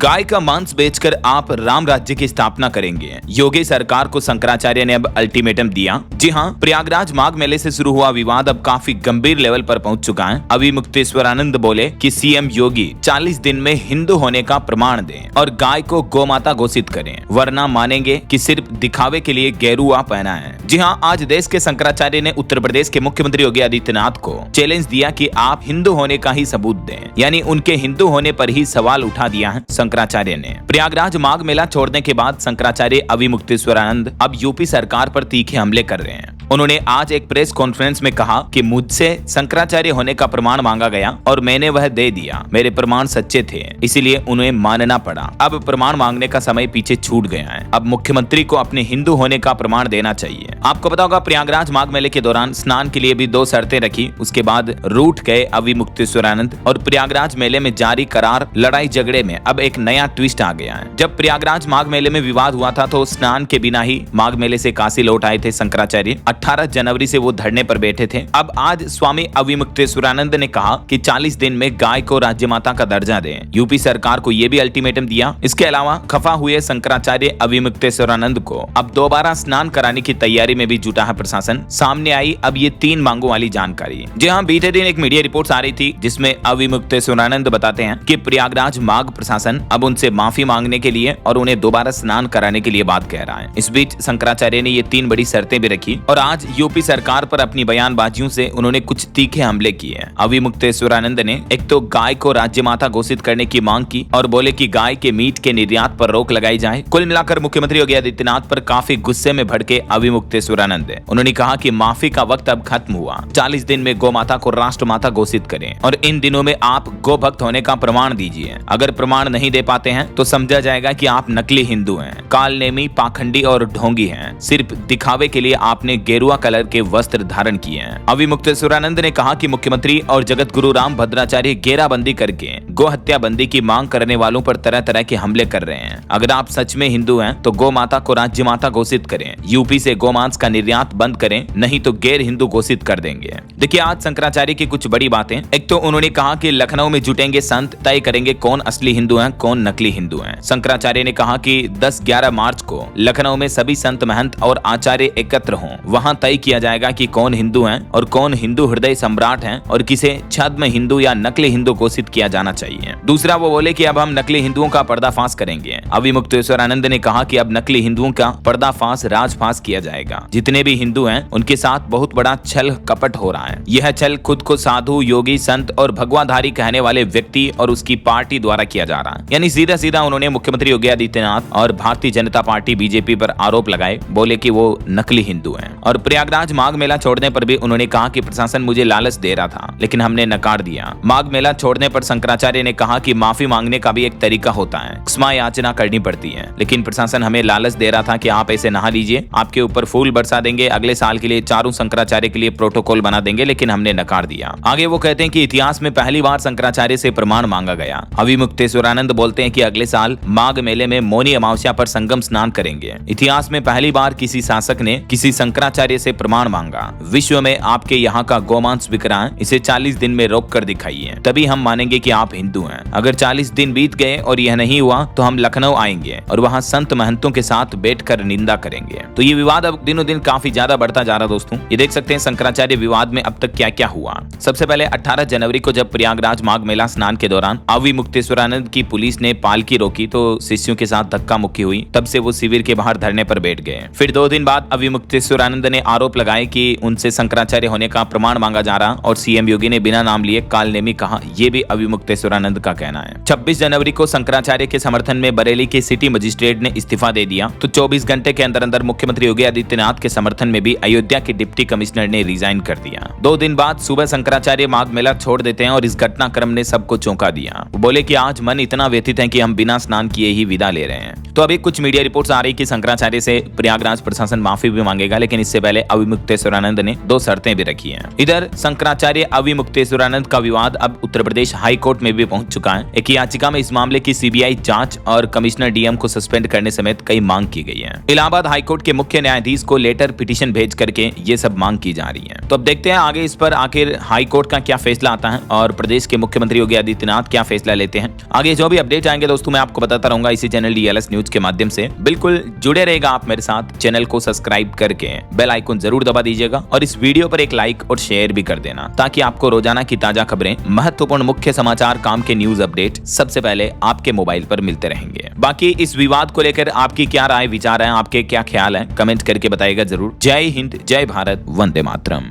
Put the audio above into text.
गाय का मांस बेचकर आप राम राज्य की स्थापना करेंगे। योगी सरकार को शंकराचार्य ने अब अल्टीमेटम दिया। जी हाँ, प्रयागराज माघ मेले से शुरू हुआ विवाद अब काफी गंभीर लेवल पर पहुंच चुका है। अविमुक्तेश्वरानंद बोले कि सीएम योगी 40 दिन में हिंदू होने का प्रमाण दें और गाय को गोमाता घोषित करें, वरना मानेंगे कि सिर्फ दिखावे के लिए गेरुआ पहना है। जी हाँ, आज देश के शंकराचार्य ने उत्तर प्रदेश के मुख्यमंत्री योगी आदित्यनाथ को चैलेंज दिया कि आप हिंदू होने का ही सबूत दें, यानी उनके हिंदू होने पर ही सवाल उठा दिया है शंकराचार्य ने। प्रयागराज माघ मेला छोड़ने के बाद शंकराचार्य अविमुक्तेश्वरानंद अब यूपी सरकार पर तीखे हमले कर रहे हैं। उन्होंने आज एक प्रेस कॉन्फ्रेंस में कहा कि मुझसे शंकराचार्य होने का प्रमाण मांगा गया और मैंने वह दे दिया। मेरे प्रमाण सच्चे थे, इसीलिए उन्हें मानना पड़ा। अब प्रमाण मांगने का समय पीछे छूट गया है। अब मुख्यमंत्री को अपने हिंदू होने का प्रमाण देना चाहिए। आपको पता होगा, प्रयागराज माघ मेले के दौरान स्नान के लिए भी 2 शर्तें रखी, उसके बाद रूठ गए अविमुक्तेश्वरानंद और प्रयागराज मेले में जारी करार लड़ाई झगड़े में अब एक नया ट्विस्ट आ गया है। जब प्रयागराज माघ मेले में विवाद हुआ था तो स्नान के बिना ही माघ मेले से काशी लौट आए थे शंकराचार्य। 18 जनवरी से वो धरने पर बैठे थे। अब आज स्वामी अविमुक्तेश्वरानंद ने कहा कि 40 दिन में गाय को राज्य माता का दर्जा दें। यूपी सरकार को ये भी अल्टीमेटम दिया। इसके अलावा खफा हुए शंकराचार्य अविमुक्तेश्वरानंद को अब दोबारा स्नान कराने की तैयारी में भी जुटा है प्रशासन। सामने आई अब ये 3 मांगों वाली जानकारी। जी हाँ, बीते दिन एक मीडिया रिपोर्ट आ रही थी जिसमें अविमुक्तेश्वरानंद बताते हैं कि प्रयागराज माघ प्रशासन अब उनसे माफी मांगने के लिए और उन्हें दोबारा स्नान कराने के लिए बात कह रहा है। इस बीच शंकराचार्य ने ये 3 बड़ी शर्तें भी रखी और आज यूपी सरकार पर अपनी बयानबाजियों से उन्होंने कुछ तीखे हमले किए। अविमुक्तेश्वरानंद ने एक तो गाय को राज्य माता घोषित करने की मांग की और बोले कि गाय के मीट के निर्यात पर रोक लगाई जाए। कुल मिलाकर मुख्यमंत्री योगी आदित्यनाथ पर काफी गुस्से में भड़के अविमुक्तेश्वरानंद। उन्होंने कहा कि माफी का वक्त अब खत्म हुआ। 40 दिन में गौ माता को राष्ट्र माता घोषित करें और इन दिनों में आप गो भक्त होने का प्रमाण दीजिए। अगर प्रमाण नहीं दे पाते हैं तो समझा जाएगा कि आप नकली हिंदू हैं, कालनेमी, पाखंडी और ढोंगी हैं। सिर्फ दिखावे के लिए आपने गेरुआ कलर के वस्त्र धारण किए हैं। अविमुक्तेश्वरानंद ने कहा कि मुख्यमंत्री और जगत गुरु राम भद्राचार्य घेराबंदी करके गो हत्या बंदी की मांग करने वालों पर तरह तरह के हमले कर रहे हैं। अगर आप सच में हिंदू हैं तो गौ माता को राज्य माता घोषित करें। यूपी से गोमांस का निर्यात बंद करें, नहीं तो गैर हिंदू घोषित कर देंगे। देखिए, आज शंकराचार्य की कुछ बड़ी बातें। एक तो उन्होंने कहा कि लखनऊ में जुटेंगे संत, तय करेंगे कौन असली हिंदू हैं, कौन नकली हिंदू हैं। शंकराचार्य ने कहा कि 10-11 मार्च को लखनऊ में सभी संत महंत और आचार्य एकत्र हों। वहां तय किया जाएगा कि कौन हिंदू हैं और कौन हिंदू हृदय सम्राट हैं और किसे छद्म हिंदू या नकली हिंदू घोषित किया जाना चाहिए। दूसरा, वो बोले कि अब हम नकली हिंदुओं का पर्दाफाश करेंगे। अविमुक्तेश्वरानंद ने कहा कि अब नकली हिंदुओं का पर्दाफाश, राजफाश किया जाएगा। जितने भी हिंदू हैं उनके साथ बहुत बड़ा छल कपट हो रहा है। यह छल खुद को साधु, योगी, संत और भगवाधारी कहने वाले व्यक्ति और उसकी पार्टी द्वारा किया जा रहा है। यानी सीधा सीधा उन्होंने मुख्यमंत्री योगी आदित्यनाथ और भारतीय जनता पार्टी बीजेपी पर आरोप लगाए, बोले कि वो नकली हिंदू हैं। और प्रयागराज माघ मेला छोड़ने पर भी उन्होंने कहा कि प्रशासन मुझे लालच दे रहा था, लेकिन हमने नकार दिया। माघ मेला छोड़ने पर शंकराचार्य ने कहा कि माफी मांगने का भी एक तरीका होता है, क्षमा याचना करनी पड़ती है, लेकिन प्रशासन हमें लालच दे रहा था कि आप ऐसे नहा लीजिए, आपके ऊपर फूल बरसा देंगे, अगले साल के लिए चारों शंकराचार्य के लिए प्रोटोकॉल बना देंगे, लेकिन हमने नकार दिया। आगे वो कहते हैं कि इतिहास में पहली बार शंकराचार्य से प्रमाण मांगा गया। अविमुक्तेश्वरानंद बोलते हैं कि अगले साल माघ मेले में मौनी अमावस्या पर संगम स्नान करेंगे। इतिहास में पहली बार किसी शासक ने किसी शंकराचार्य से प्रमाण मांगा। विश्व में आपके यहाँ का गोमांस बिक रहा है, इसे 40 दिन में रोक कर दिखाइए, तभी हम मानेंगे कि आप हिंदू हैं। अगर 40 दिन बीत गए और यह नहीं हुआ तो हम लखनऊ आएंगे और वहाँ संत महंतों के साथ बैठकर निंदा करेंगे। तो ये विवाद अब दिनों दिन काफी ज्यादा बढ़ता जा रहा दोस्तों। ये देख सकते हैं शंकराचार्य विवाद में अब तक क्या क्या हुआ। सबसे पहले 18 जनवरी को जब प्रयागराज माघ मेला स्नान के दौरान अविमुक्तेश्वरानंद की पुलिस ने पालकी रोकी तो शिष्यों के साथ धक्का मुक्की हुई। तब से वो शिविर के बाहर धरने पर बैठ गए। फिर 2 दिन बाद अविमुक्तेश्वरानंद ने आरोप लगाए कि उनसे शंकराचार्य होने का प्रमाण मांगा जा रहा और सीएम योगी ने बिना नाम लिए कालनेमी कहा। ये भी अविमुक्तेश्वरानंद का कहना है। 26 जनवरी को शंकराचार्य के समर्थन में बरेली के सिटी मजिस्ट्रेट ने इस्तीफा दे दिया तो 24 घंटे के अंदर अंदर मुख्यमंत्री योगी आदित्यनाथ के समर्थन में भी अयोध्या के डिप्टी कमिश्नर ने रिजाइन कर दिया। 2 दिन बाद सुबह शंकराचार्य माघ मेला छोड़ देते हैं और इस घटनाक्रम ने सबको चौंका दिया। वो बोले कि आज मन इतना व्यथित है कि हम बिना स्नान किए ही विदा ले रहे हैं। तो अभी कुछ मीडिया रिपोर्ट्स आ रही कि शंकराचार्य से प्रयागराज प्रशासन माफी भी मांगेगा, लेकिन इससे पहले अविमुक्तेश्वरानंद ने 2 शर्तें भी रखी हैं। इधर शंकराचार्य अविमुक्तेश्वरानंद का विवाद अब उत्तर प्रदेश हाई कोर्ट में भी पहुंच चुका है। एक याचिका में इस मामले की सीबीआई जांच और कमिश्नर डीएम को सस्पेंड करने समेत कई मांग की गई है। इलाहाबाद हाईकोर्ट के मुख्य न्यायाधीश को लेटर पिटीशन भेज करके ये सब मांग की जा रही है। तो अब देखते हैं आगे इस पर आखिर हाईकोर्ट का क्या फैसला आता है और प्रदेश के मुख्यमंत्री योगी आदित्यनाथ क्या फैसला लेते हैं। आगे जो भी अपडेट आएंगे दोस्तों मैं आपको बताता रहूंगा इसी चैनल डीएलएस न्यूज के माध्यम से। बिल्कुल जुड़े रहेगा आप मेरे साथ, चैनल को सब्सक्राइब करके बेल आइकन जरूर दबा दीजिएगा और इस वीडियो पर एक लाइक और शेयर भी कर देना, ताकि आपको रोजाना की ताजा खबरें, महत्वपूर्ण मुख्य समाचार, काम के न्यूज अपडेट सबसे पहले आपके मोबाइल पर मिलते रहेंगे। बाकी इस विवाद को लेकर आपकी क्या राय विचार है, आपके क्या ख्याल है, कमेंट करके बताइएगा जरूर। जय हिंद, जय भारत, वंदे मातरम।